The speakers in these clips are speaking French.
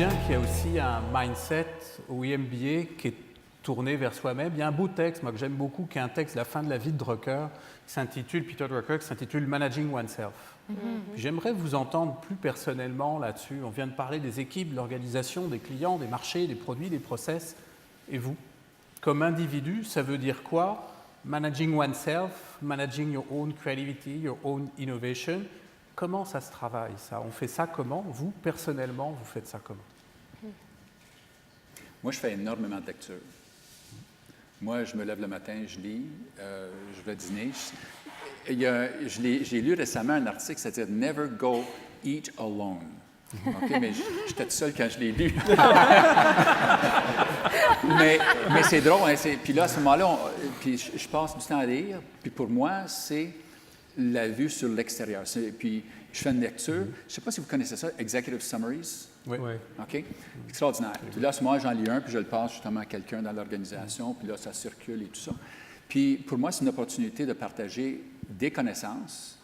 bien qu'il y a aussi un mindset au MBA qui est tourné vers soi-même. Il y a un beau texte, moi, que j'aime beaucoup, qui est un texte de la fin de la vie de Drucker, qui s'intitule, Peter Drucker, qui s'intitule « Managing Oneself ». J'aimerais vous entendre plus personnellement là-dessus. On vient de parler des équipes, de l'organisation, des clients, des marchés, des produits, des process. Et vous, comme individu, ça veut dire quoi? Managing oneself, managing your own creativity, your own innovation. Comment ça se travaille, ça? On fait ça comment? Vous, personnellement, vous faites ça comment? Moi, je fais énormément de lecture. Moi, je me lève le matin, je lis, je vais dîner. J'ai lu récemment un article, c'est-à-dire « Never go eat alone ». OK, mais j'étais tout seul quand je l'ai lu. mais c'est drôle. Hein, puis là, à ce moment-là, je passe du temps à lire. Puis pour moi, c'est la vue sur l'extérieur. Puis je fais une lecture. Je ne sais pas si vous connaissez ça, Executive Summaries. Oui. OK? Extraordinaire. Puis là, à ce moment-là, j'en lis un, puis je le passe justement à quelqu'un dans l'organisation. Puis là, ça circule et tout ça. Puis pour moi, c'est une opportunité de partager des connaissances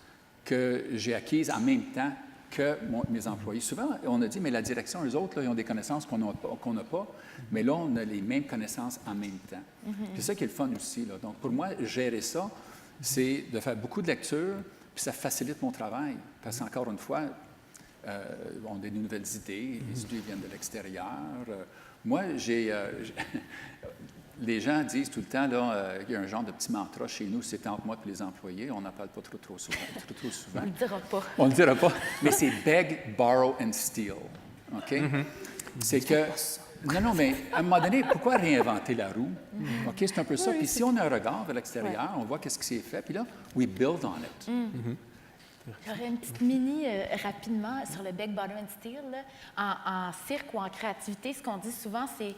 que j'ai acquises en même temps que mes employés. Souvent, on a dit, mais la direction, eux autres, là, ils ont des connaissances qu'on n'a pas, mais là, on a les mêmes connaissances en même temps. C'est ça qui est le fun aussi. Là. Donc, pour moi, gérer ça, c'est de faire beaucoup de lectures, puis ça facilite mon travail. Parce qu'encore une fois, on a des nouvelles idées, les idées viennent de l'extérieur. Moi, les gens disent tout le temps, là, il y a un genre de petit mantra chez nous, c'est entre moi et les employés, on n'en parle pas trop souvent. On ne le dira pas. On ne le dira pas, mais c'est beg, borrow and steal. OK? C'est que, non, mais à un moment donné, pourquoi réinventer la roue? OK, c'est un peu ça. Puis si on a un regard vers l'extérieur, on voit qu'est-ce qui s'est fait, puis là, we build on it. J'aurais une petite mini rapidement sur le beg, borrow and steal. Là. En cirque ou en créativité, ce qu'on dit souvent, c'est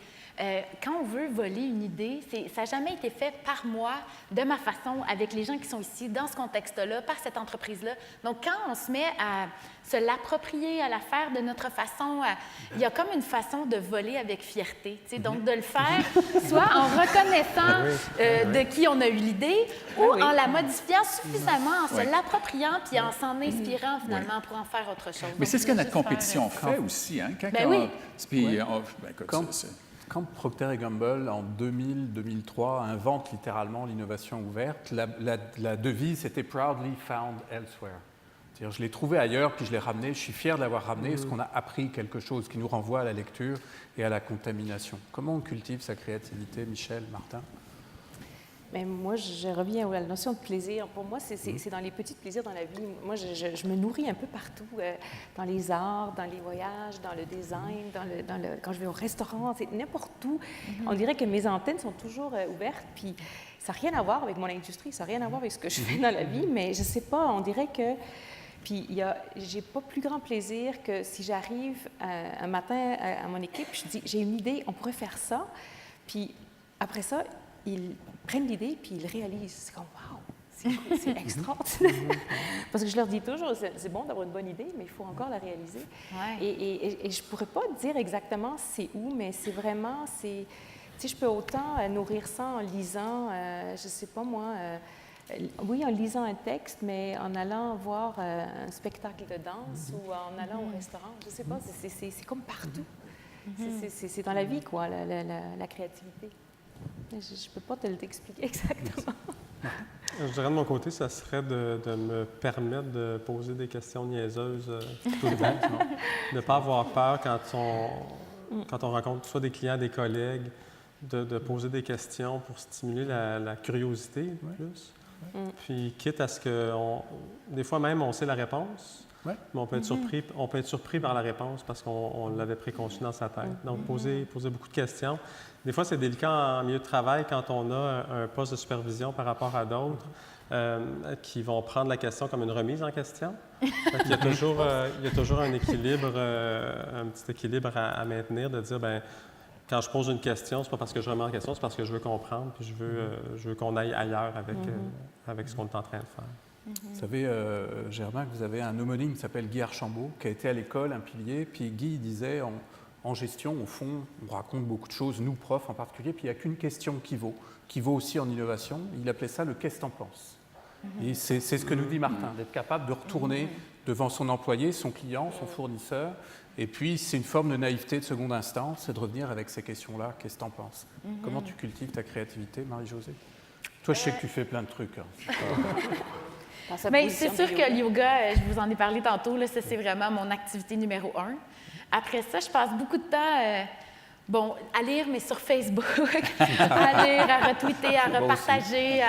quand on veut voler une idée, ça n'a jamais été fait par moi, de ma façon, avec les gens qui sont ici, dans ce contexte-là, par cette entreprise-là. Donc, quand on se met à se l'approprier, à la faire de notre façon, il y a comme une façon de voler avec fierté. Donc, de le faire soit en reconnaissant de qui on a eu l'idée ou en la modifiant suffisamment, en se l'appropriant puis en s'en inspirant finalement pour en faire autre chose. Mais c'est ce que notre compétition fait aussi. Hein? Quand Procter & Gamble, en 2000-2003, invente littéralement l'innovation ouverte, la devise, c'était « Proudly found elsewhere ». C'est-à-dire, je l'ai trouvé ailleurs, puis je l'ai ramené. Je suis fier de l'avoir ramené, parce qu'on a appris quelque chose qui nous renvoie à la lecture et à la contamination. Comment on cultive sa créativité, Michel, Martin? Mais moi, je reviens à la notion de plaisir. Pour moi, c'est dans les petits plaisirs dans la vie. Moi, je me nourris un peu partout, dans les arts, dans les voyages, dans le design, quand je vais au restaurant, c'est n'importe où. On dirait que mes antennes sont toujours ouvertes, puis ça n'a rien à voir avec mon industrie, ça n'a rien à voir avec ce que je fais dans la vie, mais je ne sais pas, on dirait que... Puis, j'ai pas plus grand plaisir que si j'arrive un matin à mon équipe, je dis, j'ai une idée, on pourrait faire ça, puis après ça, ils prennent l'idée puis ils réalisent. C'est comme, wow, c'est extraordinaire. Parce que je leur dis toujours, c'est bon d'avoir une bonne idée, mais il faut encore la réaliser. Ouais. Et je ne pourrais pas dire exactement c'est où, mais c'est vraiment, tu sais, je peux autant nourrir ça en lisant, je ne sais pas moi, oui, en lisant un texte, mais en allant voir un spectacle de danse ou en allant au restaurant. Je ne sais pas, c'est comme partout. C'est dans la vie, quoi, la créativité. Je ne peux pas te l'expliquer exactement. Je dirais de mon côté, ça serait de me permettre de poser des questions niaiseuses tout le temps. De ne pas avoir peur quand on rencontre soit des clients, des collègues, de poser des questions pour stimuler la curiosité plus. Puis quitte à ce que, des fois même, on sait la réponse, mais on peut être surpris par la réponse parce qu'on l'avait préconçue dans sa tête. Donc, poser beaucoup de questions. Des fois, c'est délicat en milieu de travail quand on a un poste de supervision par rapport à d'autres qui vont prendre la question comme une remise en question. Il y a toujours un équilibre, un petit équilibre à maintenir, de dire, bien, quand je pose une question, c'est pas parce que je remets en question, c'est parce que je veux comprendre, puis je veux qu'on aille ailleurs avec ce qu'on est en train de faire. Vous savez, Germain, que vous avez un homonyme qui s'appelle Guy Archambault, qui a été à l'école, un pilier, puis Guy disait, en gestion, au fond, on raconte beaucoup de choses, nous, profs en particulier, puis il n'y a qu'une question qui vaut aussi en innovation. Il appelait ça le « qu'est-ce que t'en penses ?» Et c'est ce que nous dit Martin, d'être capable de retourner devant son employé, son client, son fournisseur. Et puis, c'est une forme de naïveté de seconde instance, c'est de revenir avec ces questions-là. Qu'est-ce que tu en penses? Comment tu cultives ta créativité, Marie-Josée? Toi, je sais que tu fais plein de trucs. Hein. Mais c'est sûr que le yoga, je vous en ai parlé tantôt, là, ça, c'est vraiment mon activité numéro 1. Après ça, je passe beaucoup de temps à lire, mais sur Facebook, à lire, à retweeter, à repartager.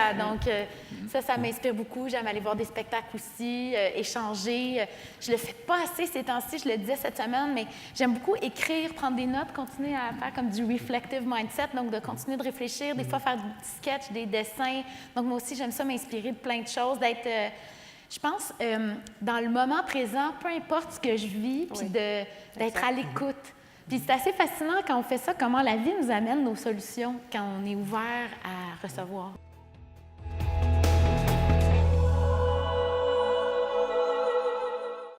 Ça m'inspire beaucoup. J'aime aller voir des spectacles aussi, échanger. Je le fais pas assez ces temps-ci, je le disais cette semaine, mais j'aime beaucoup écrire, prendre des notes, continuer à faire comme du reflective mindset, donc de continuer de réfléchir, des fois faire des petits sketchs, des dessins. Donc moi aussi, j'aime ça m'inspirer de plein de choses, d'être... je pense, dans le moment présent, peu importe ce que je vis, puis d'être à l'écoute. Puis c'est assez fascinant quand on fait ça, comment la vie nous amène nos solutions quand on est ouvert à recevoir.